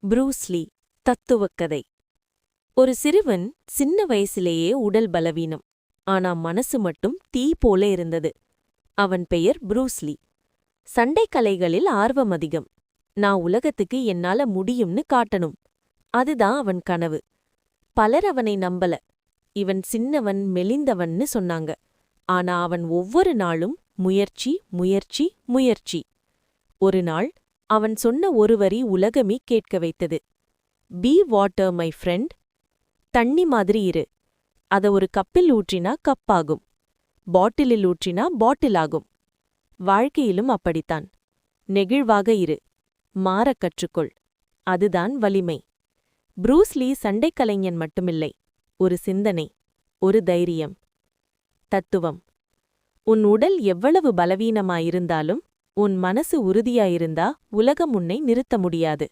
Bruce Lee தத்துவக்கதை. ஒரு சிறுவன் சின்ன வயசிலேயே உடல் பலவீனம். ஆனா மனசு மட்டும் தீ போல இருந்தது. அவன் பெயர் ப்ரூஸ்லி. சண்டைக்கலைகளில் ஆர்வம் அதிகம். நான் உலகத்துக்கு என்னால முடியும்னு காட்டணும். அதுதான் அவன் கனவு. பலர் அவனை நம்பல. இவன் சின்னவன், மெலிந்தவன்னு சொன்னாங்க. ஆனா அவன் ஒவ்வொரு நாளும் முயற்சி, முயற்சி, முயற்சி. ஒரு நாள் அவன் சொன்ன ஒரு வரி உலகமே கேட்க வைத்தது. B water my friend. தண்ணி மாதிரி இரு. அத ஒரு கப்பில் ஊற்றினா கப்பாகும். பாட்டிலில் ஊற்றினா பாட்டில் ஆகும். வாழ்க்கையிலும் அப்படித்தான். நெகிழ்வாக இரு. மாறக் கற்றுக்கொள். அதுதான் வலிமை. ப்ரூஸ்லி சண்டைக்கலைஞன் மட்டுமில்லை. ஒரு சிந்தனை, ஒரு தைரியம். தத்துவம். உன் உடல் எவ்வளவு பலவீனமாயிருந்தாலும் உன் மனசு உறுதியாயிருந்தா உலகம் உன்னை நிறுத்த முடியாது.